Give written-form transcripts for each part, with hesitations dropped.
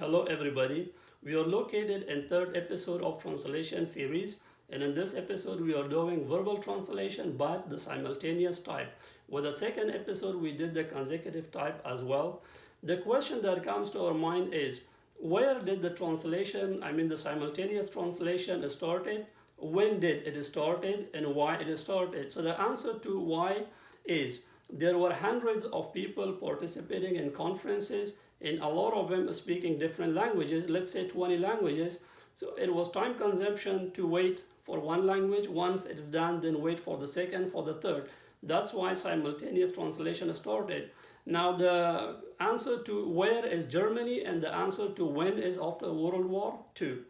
Hello everybody. We are located in third episode of translation series, and in this episode we are doing verbal translation but the simultaneous type. With the second episode we did the consecutive type as well. The question that comes to our mind is, where did the translation, the simultaneous translation started? When did it started and why it started? So the answer to why is, there were hundreds of people participating in conferences, and a lot of them speaking different languages, let's say 20 languages. So it was time consumption to wait for one language. Once it is done, then wait for the second, for the third. That's why simultaneous translation started. Now the answer to where is Germany, and the answer to when is after World War II.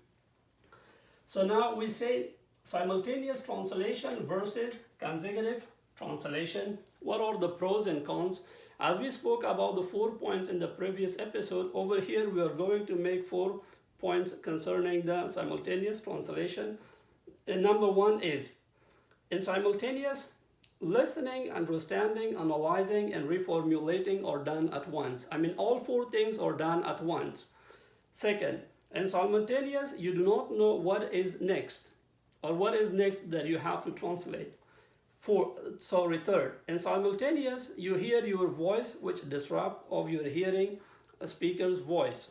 So now we say simultaneous translation versus consecutive translation. What are the pros and cons? As we spoke about the 4 points in the previous episode, over here we are going to make 4 points concerning the simultaneous translation. And number 1 is, in simultaneous, listening, understanding, analyzing, and reformulating are done at once. All 4 things are done at once. Second, in simultaneous, you do not know what is next, or what is next that you have to translate. Third, in simultaneous, you hear your voice, which disrupt of your hearing a speaker's voice.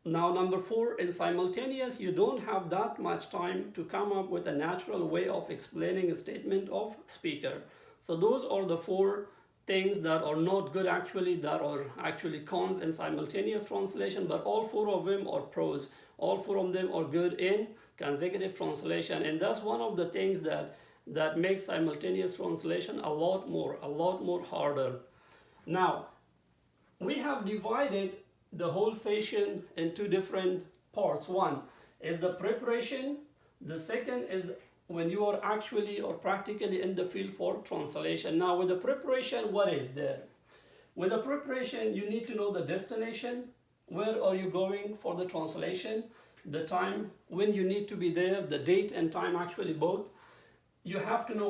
Now, number 4, in simultaneous, you don't have that much time to come up with a natural way of explaining a statement of speaker. So those are the 4 things that are not good actually, that are actually cons in simultaneous translation, but all 4 of them are pros. All 4 of them are good in consecutive translation, and that's one of the things that makes simultaneous translation a lot more harder. Now, we have divided the whole session in 2 different parts. One is the preparation. The second is when you are actually or practically in the field for translation. Now, with the preparation, what is there? With the preparation, you need to know the destination. Where are you going for the translation? The time when you need to be there, the date and time, actually both. You have to know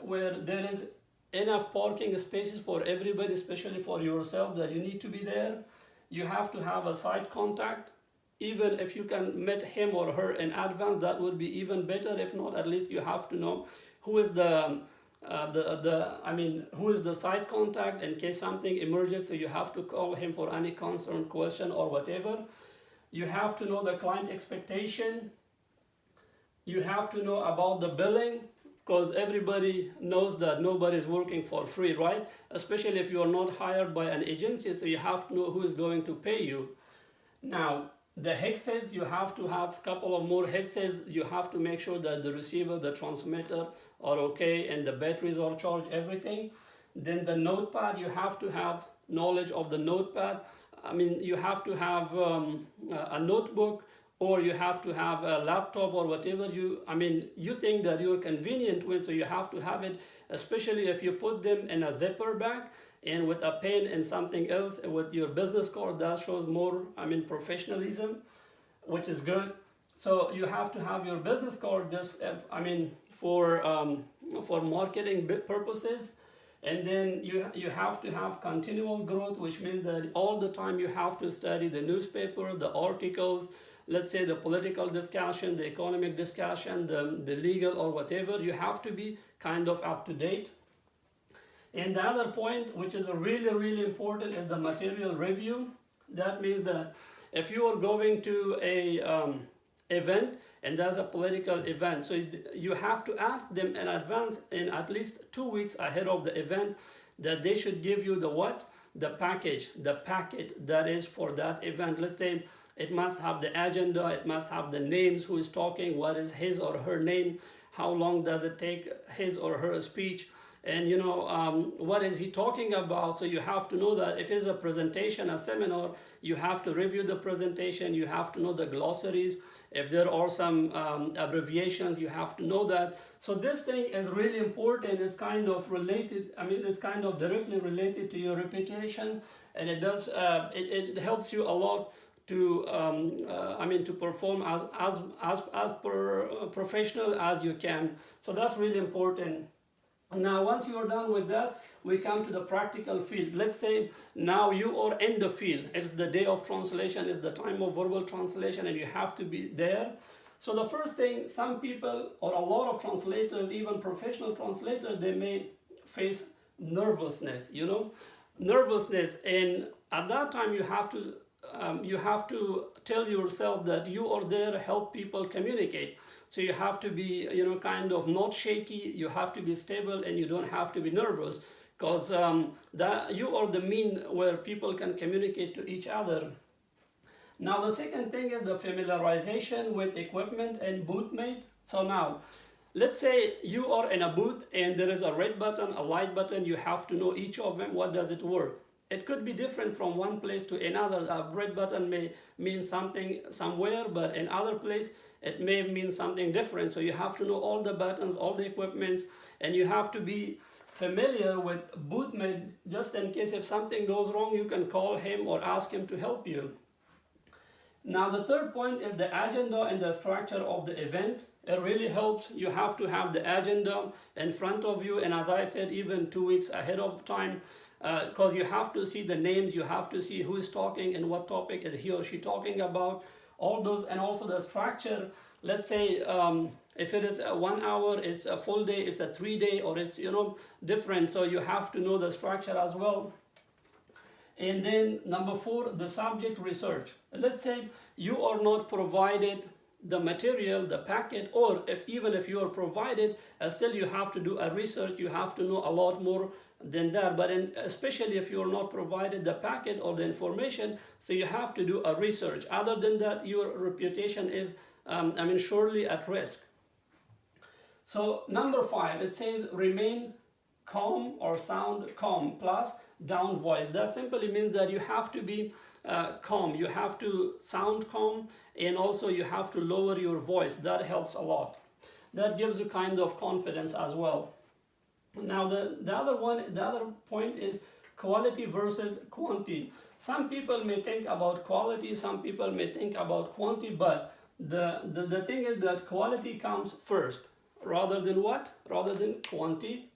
where there is enough parking spaces for everybody, especially for yourself, that you need to be there. You have to have a site contact. Even if you can meet him or her in advance, that would be even better. If not, at least you have to know who is who is the site contact in case something emerges. So you have to call him for any concern, question, or whatever. You have to know the client expectation. You have to know about the billing, because everybody knows that nobody is working for free, right? Especially if you are not hired by an agency, so you have to know who is going to pay you. Now, the headsets, you have to have a couple of more headsets. You have to make sure that the receiver, the transmitter are okay, and the batteries are charged, everything. Then the notepad, you have to have knowledge of the notepad. You have to have a notebook, or you have to have a laptop, or whatever you think that you're convenient with, so you have to have it, especially if you put them in a zipper bag and with a pen and something else with your business card. That shows more professionalism, which is good. So you have to have your business card just for marketing purposes. And then you have to have continual growth, which means that all the time you have to study the newspaper, the articles, let's say the political discussion, the economic discussion, the legal or whatever. You have to be kind of up to date. And the other point, which is really important, is the material review. That means that if you are going to a event, and there's a political event, so you have to ask them in advance, in at least 2 weeks ahead of the event, that they should give you the packet that is for that event. Let's say it must have the agenda, it must have the names, who is talking, what is his or her name, how long does it take his or her speech, and what is he talking about. So you have to know that if it's a presentation, a seminar, you have to review the presentation. You have to know the glossaries. If there are some abbreviations, you have to know that. So this thing is really important. It's kind of related, it's kind of directly related to your reputation, and it does it helps you a lot to to perform as professional as you can. So that's really important. Now, once you are done with that, we come to the practical field. Let's say now you are in the field. It's the day of translation, it's the time of verbal translation, and you have to be there. So the first thing, some people or a lot of translators, even professional translators, they may face nervousness, nervousness. And at that time you have to tell yourself that you are there to help people communicate. So you have to be, kind of not shaky, you have to be stable, and you don't have to be nervous, because that you are the mean where people can communicate to each other. Now the second thing is the familiarization with equipment and booth mate. So now, let's say you are in a booth and there is a red button, a light button, you have to know each of them, what does it work? It could be different from one place to another. A red button may mean something somewhere, but in other place it may mean something different. So you have to know all the buttons, all the equipments, and you have to be familiar with booth mate, just in case if something goes wrong, you can call him or ask him to help you. Now the third point is the agenda and the structure of the event. It really helps. You have to have the agenda in front of you, and as I said, even 2 weeks ahead of time, because you have to see the names, you have to see who is talking and what topic is he or she talking about, all those, and also the structure. Let's say if it is 1 hour, it's a full day, it's a 3-day, or it's different. So you have to know the structure as well. And then number 4, the subject research. Let's say you are not provided the material, the packet, or even if you are provided, still you have to do a research, you have to know a lot more than that. But especially if you are not provided the packet or the information, so you have to do a research. Other than that, your reputation is, surely at risk. So number 5, it says remain calm or sound calm plus down voice. That simply means that you have to be calm, you have to sound calm, and also you have to lower your voice. That helps a lot. That gives you kind of confidence as well. Now the other point is quality versus quantity. Some people may think about quality, some people may think about quantity, but the thing is that quality comes first, rather than what? Rather than quantity.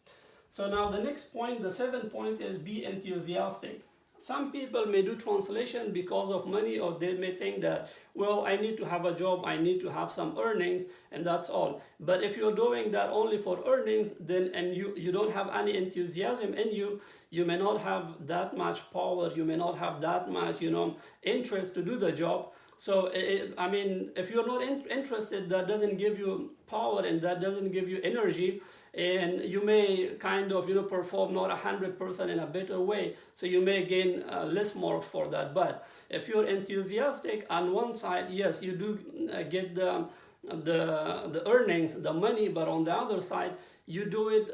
So now the next point, the 7th point, is be enthusiastic. Some people may do translation because of money, or they may think that, well, I need to have a job, I need to have some earnings, and that's all. But if you're doing that only for earnings, then and you don't have any enthusiasm in you, you may not have that much power, you may not have that much, interest to do the job. So, if you're not interested, that doesn't give you power and that doesn't give you energy, and you may kind of, perform not 100% in a better way. So you may gain less marks for that. But if you're enthusiastic on one side, yes, you do get the earnings, the money, but on the other side, you do it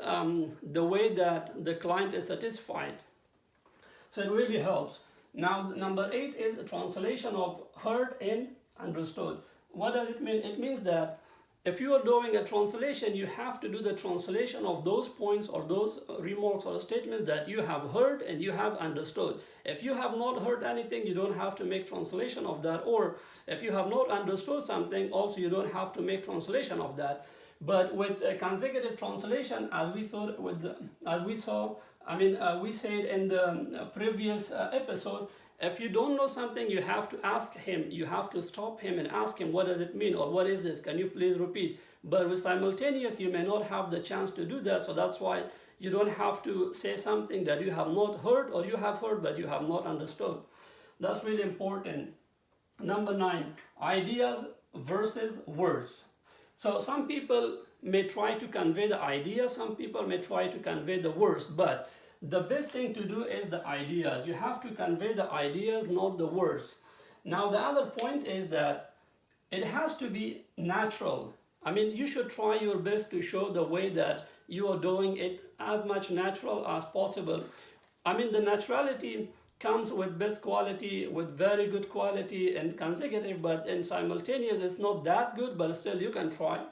the way that the client is satisfied. So it really helps. Now, number 8 is a translation of heard and understood. What does it mean? It means that if you are doing a translation, you have to do the translation of those points or those remarks or statements that you have heard and you have understood. If you have not heard anything, you don't have to make translation of that. Or if you have not understood something, also you don't have to make translation of that. But with a consecutive translation, as we said in the previous episode, if you don't know something, you have to ask him, you have to stop him and ask him, what does it mean, or what is this, can you please repeat? But with simultaneous, you may not have the chance to do that, so that's why you don't have to say something that you have not heard, or you have heard but you have not understood. That's really important. Number 9, ideas versus words. So some people may try to convey the idea, some people may try to convey the words, but the best thing to do is the ideas. You have to convey the ideas, not the words. Now the other point is that it has to be natural. You should try your best to show the way that you are doing it as much natural as possible. The naturality comes with best quality, with very good quality and consecutive, but in simultaneous it's not that good, but still you can try.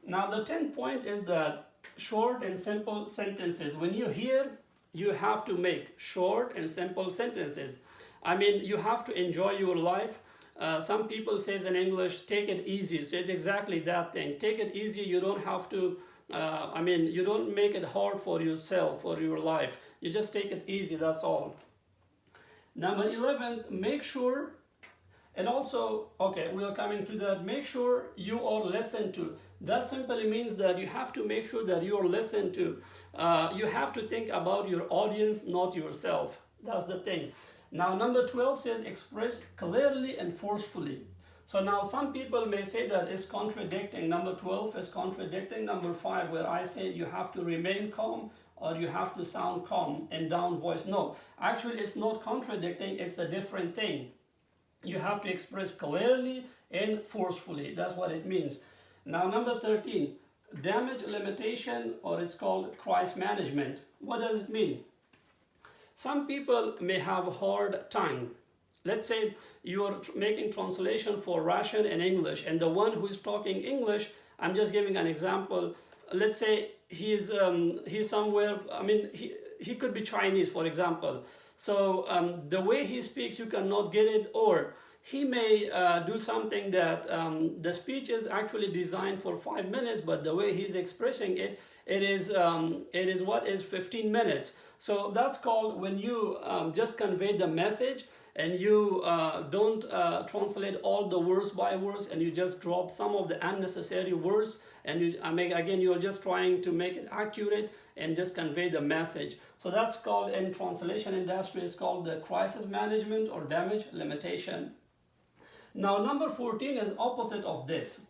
Now the 10th point is that short and simple sentences. When you hear, you have to make short and simple sentences. You have to enjoy your life. Some people says in English, take it easy. So it's exactly that thing. Take it easy. You don't have to I mean, you don't make it hard for yourself or your life. You just take it easy, that's all. Number 11, make sure, and also, okay, we are coming to that, make sure you are listened to. That simply means that you have to make sure that you are listened to. You have to think about your audience, not yourself. That's the thing. Now, number 12 says express clearly and forcefully. So now some people may say that it's contradicting. Number 12 is contradicting number 5, where I say you have to remain calm or you have to sound calm and down voice. No, actually it's not contradicting, it's a different thing. You have to express clearly and forcefully. That's what it means. Now, number 13, damage limitation, or it's called crisis management. What does it mean? Some people may have a hard tongue. Let's say you are making translation for Russian and English, and the one who is talking English, I'm just giving an example. Let's say he's somewhere, I mean, he could be Chinese, for example. So the way he speaks, you cannot get it, or he may do something that the speech is actually designed for 5 minutes, but the way he's expressing it, it is what is 15 minutes. So that's called when you just convey the message and you don't translate all the words by words, and you just drop some of the unnecessary words, and you, again, you're just trying to make it accurate and just convey the message. So that's called, in translation industry, is called the crisis management or damage limitation. Now, number 14 is opposite of this.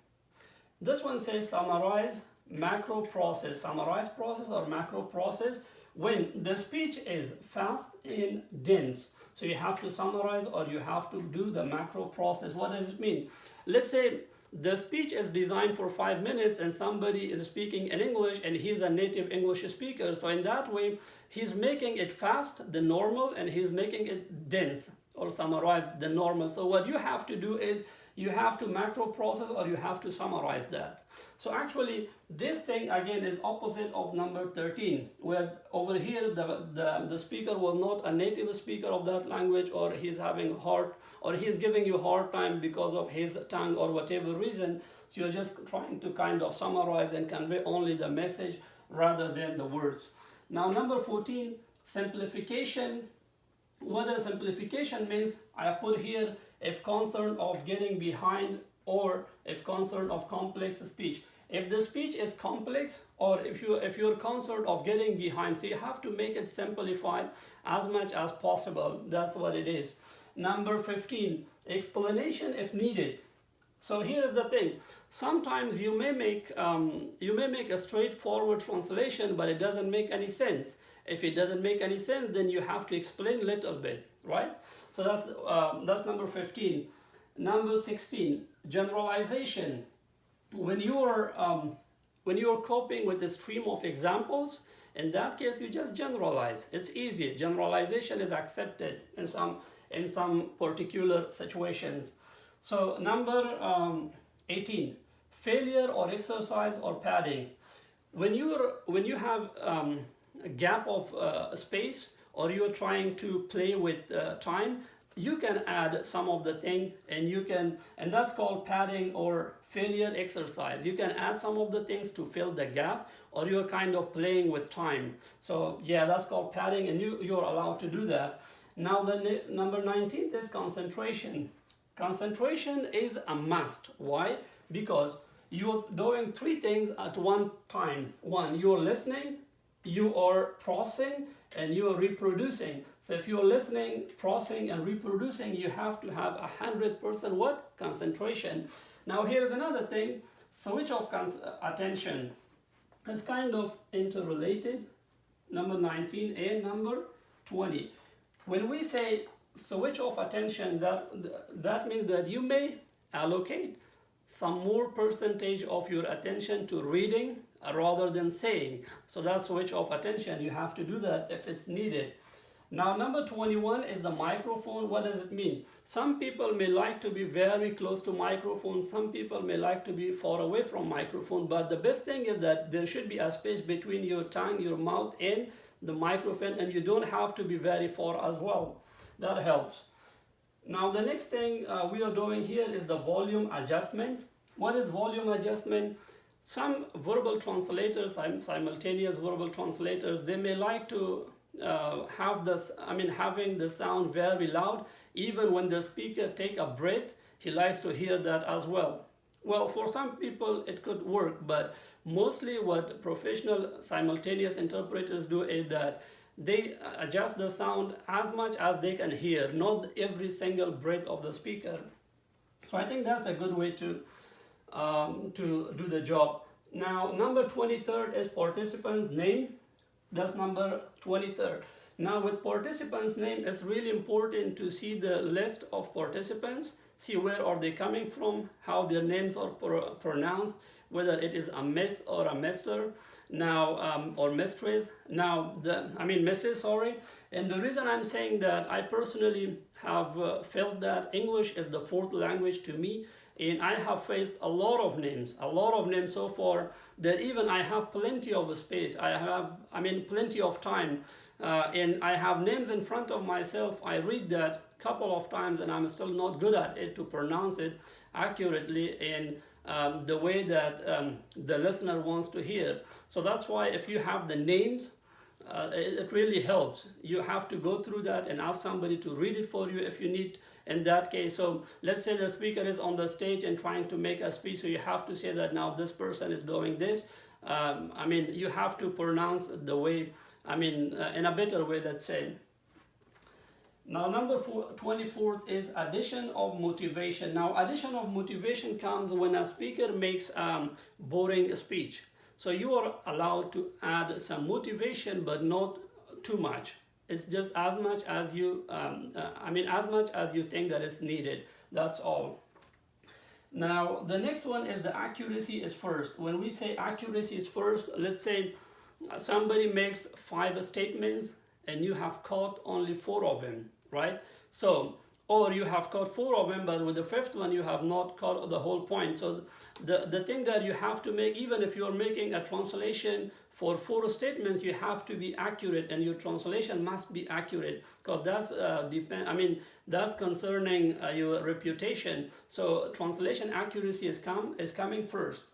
This one says summarize, macro process. Summarize process or macro process when the speech is fast and dense. So you have to summarize or you have to do the macro process. What does it mean? Let's say the speech is designed for 5 minutes and somebody is speaking in English and he's a native English speaker. So in that way, he's making it fast, the normal, and he's making it dense or summarize the normal. So what you have to do is you have to macro process or you have to summarize that. So actually this thing again is opposite of number 13, where over here the speaker was not a native speaker of that language, or he's having hard, or he's giving you hard time because of his tongue or whatever reason. So you're just trying to kind of summarize and convey only the message rather than the words. Now number 14, simplification. What does simplification means? I have put here if concern of getting behind or if concern of complex speech. If the speech is complex or if you're concerned of getting behind, so you have to make it simplified as much as possible. That's what it is. Number 15, explanation if needed. So here is the thing. Sometimes you may make a straightforward translation, but it doesn't make any sense. If it doesn't make any sense, then you have to explain a little bit, right? So that's number 15. Number 16, generalization. When you are coping with a stream of examples, in that case you just generalize. It's easy. Generalization is accepted in some particular situations. So number 18, failure or exercise or padding. When you have a gap of space, or you're trying to play with time, you can add some of the thing, and that's called padding or failure exercise. You can add some of the things to fill the gap, or you're kind of playing with time. So yeah, that's called padding, and you're allowed to do that. Now the number 19 is concentration. Concentration is a must. Why? Because you're doing 3 things at one time. One, you're listening, you are processing, and you are reproducing. So if you're listening, processing, and reproducing, you have to have 100% what? Concentration. Now here's another thing, switch of attention. It's kind of interrelated, number 19 and number 20. When we say switch of attention, that means that you may allocate some more percentage of your attention to reading rather than saying. So that's switch of attention. You have to do that if it's needed. Now number 21 is the microphone. What does it mean? Some people may like to be very close to microphone. Some people may like to be far away from microphone. But the best thing is that there should be a space between your tongue, your mouth, and the microphone, and you don't have to be very far as well. That helps. Now the next thing we are doing here is the volume adjustment. What is volume adjustment? some verbal translators, simultaneous verbal translators, they may like to have this, having the sound very loud. Even when the speaker take a breath, he likes to hear that as well. Well, for some people it could work, but mostly what professional simultaneous interpreters do is that they adjust the sound as much as they can hear, not every single breath of the speaker. So I think that's a good way to do the job. Now, number 23rd is participant's name. That's number 23rd. Now, with participant's name, it's really important to see the list of participants, see where are they coming from, how their names are pronounced, whether it is a miss or a mister, now, or mistress. Now, Mrs., sorry. And the reason I'm saying that, I personally have felt that English is the fourth language to me, and I have faced a lot of names so far, that even I have plenty of space, I have, plenty of time, and I have names in front of myself. I read that a couple of times and I'm still not good at it to pronounce it accurately in the way that the listener wants to hear. So that's why if you have the names, it really helps. You have to go through that and ask somebody to read it for you if you need, in that case. So let's say the speaker is on the stage and trying to make a speech, so you have to say that now this person is doing this. You have to pronounce the way, in a better way, let's say. Now, number 24th is addition of motivation. Now, addition of motivation comes when a speaker makes boring speech. So you are allowed to add some motivation, but not too much. It's just as much as you, as much as you think that is needed. That's all. Now, the next one is the accuracy is first. When we say accuracy is first, let's say somebody makes 5 statements and you have caught only 4 of them, right? So, or you have caught 4 of them, but with the 5th one you have not caught the whole point. So the thing that you have to make, even if you're making a translation for 4 statements, you have to be accurate, and your translation must be accurate, because that's that's concerning your reputation. So translation accuracy is coming first.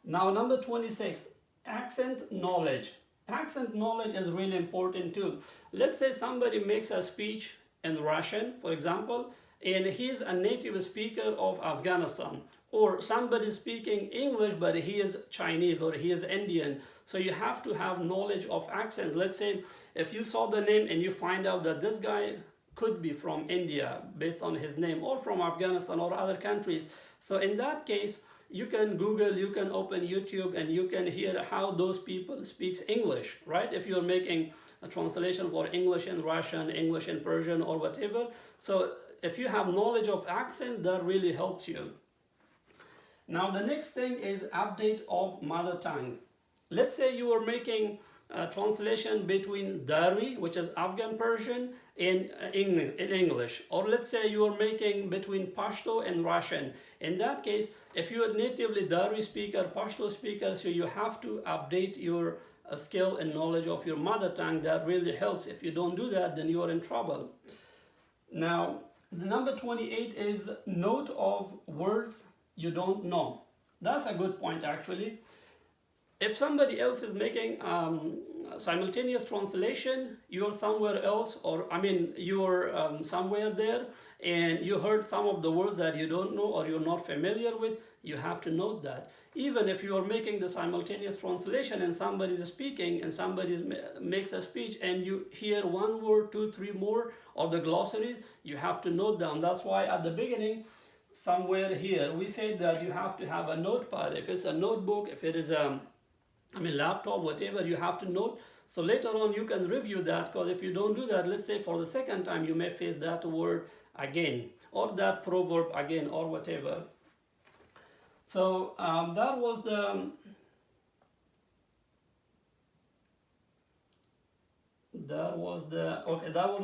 Now, number 26, accent knowledge. Accent knowledge is really important too. Let's say somebody makes a speech in Russian, for example, and he's a native speaker of Afghanistan, or somebody speaking English but he is Chinese or he is Indian. So you have to have knowledge of accent. Let's say if you saw the name and you find out that this guy could be from India based on his name, or from Afghanistan or other countries. So in that case, you can Google, you can open YouTube, and you can hear how those people speak English, right? If you're making a translation for English in Russian, English in Persian, or whatever. So if you have knowledge of accent, that really helps you. Now, the next thing is update of mother tongue. Let's say you are making a translation between Dari, which is Afghan Persian, in English. Or let's say you are making between Pashto and Russian. In that case, if you are natively Dari speaker, Pashto speaker, so you have to update your skill and knowledge of your mother tongue. That really helps. If you don't do that, then you are in trouble. Now, the number 28 is note of words you don't know. That's a good point, actually. If somebody else is making simultaneous translation, you're somewhere else, or you're somewhere there, and you heard some of the words that you don't know or you're not familiar with, you have to note that. Even if you are making the simultaneous translation and somebody is speaking and somebody makes a speech and you hear 1 word, 2, 3 more of the glossaries, you have to note down. That's why at the beginning, somewhere here, we said that you have to have a notepad. If it's a notebook, if it is a laptop, whatever, you have to note. So later on you can review that, because if you don't do that, let's say for the second time, you may face that word again, or that proverb again, or whatever. So that was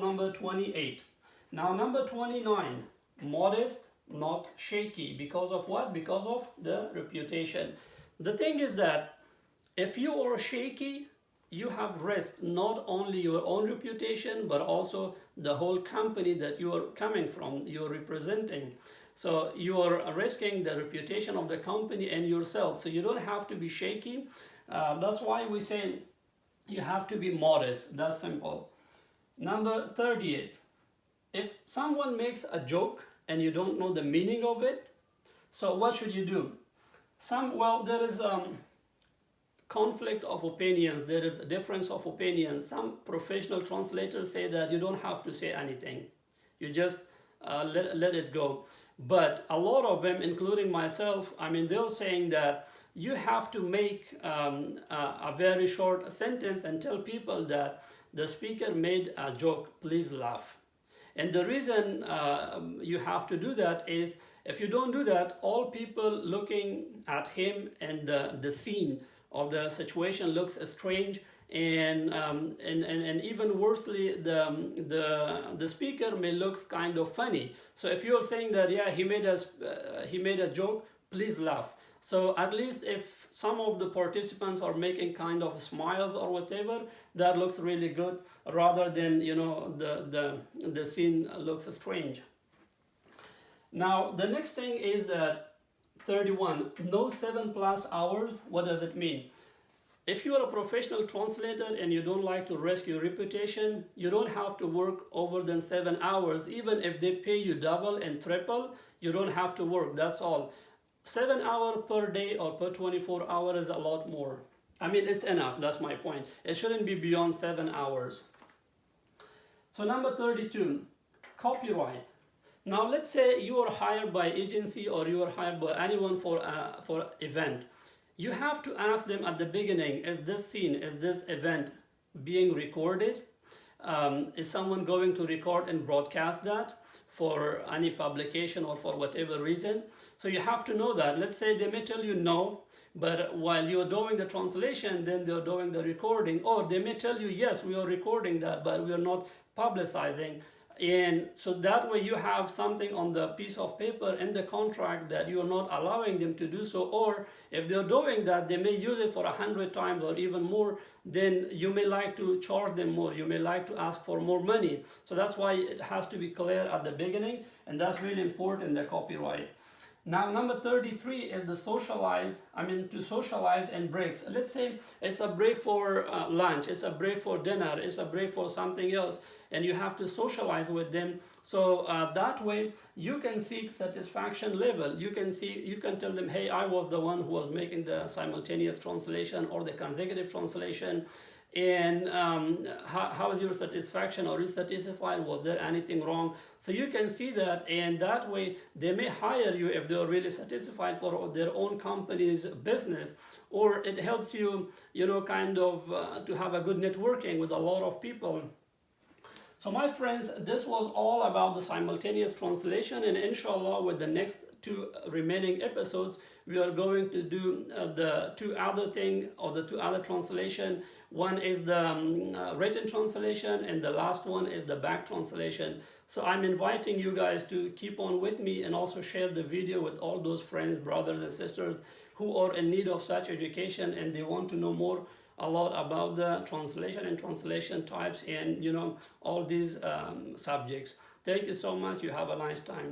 number 28. Now number 29, modest, not shaky. Because of what? Because of the reputation. The thing is that if you are shaky, you have risked not only your own reputation, but also the whole company that you are coming from, you're representing. So you are risking the reputation of the company and yourself. So you don't have to be shaky. That's why we say you have to be modest. That's simple. Number 38. If someone makes a joke and you don't know the meaning of it, so what should you do? There is conflict of opinions, there is a difference of opinions. Some professional translators say that you don't have to say anything. You just let it go. But a lot of them, including myself, I mean, they're saying that you have to make a very short sentence and tell people that the speaker made a joke, please laugh. And the reason you have to do that is, if you don't do that, all people looking at him and the scene of the situation looks strange, and even worsely, the speaker may look kind of funny. So if you're saying that, yeah, he made a joke, please laugh. So at least if some of the participants are making kind of smiles or whatever, that looks really good, rather than, you know, the scene looks strange. Now the next thing is that 31, no 7+ hours. What does it mean? If you are a professional translator and you don't like to risk your reputation, you don't have to work over than 7 hours. Even if they pay you double and triple, you don't have to work, that's all. 7 hours per day or per 24 hours is a lot more. I mean, it's enough, that's my point. It shouldn't be beyond 7 hours. So number 32, copyright. Now let's say you are hired by agency or you are hired by anyone for event. You have to ask them at the beginning, is this scene, is this event being recorded? Is someone going to record and broadcast that for any publication or for whatever reason? So you have to know that. Let's say they may tell you no, but while you're doing the translation, then they're doing the recording. Or they may tell you, yes, we are recording that, but we are not publicizing. And so that way you have something on the piece of paper in the contract that you're not allowing them to do so. Or if they're doing that, they may use it for 100 times or even more, then you may like to charge them more. You may like to ask for more money. So that's why it has to be clear at the beginning, and that's really important in the copyright. Now, number 33 is the socialize. I mean, to socialize and breaks. Let's say it's a break for lunch, it's a break for dinner, it's a break for something else, and you have to socialize with them. So that way you can seek satisfaction level. You can tell them, hey, I was the one who was making the simultaneous translation or the consecutive translation. And how is your satisfaction? Are you satisfied? Was there anything wrong? So you can see that, and that way they may hire you if they're really satisfied for their own company's business, or it helps you, you know, kind of to have a good networking with a lot of people. So my friends, this was all about the simultaneous translation, and inshallah with the next 2 remaining episodes, we are going to do the 2 other translation. One is the written translation, and the last one is the back translation. So I'm inviting you guys to keep on with me and also share the video with all those friends, brothers and sisters who are in need of such education and they want to know more a lot about the translation and translation types and, you know, all these subjects. Thank you so much. You have a nice time.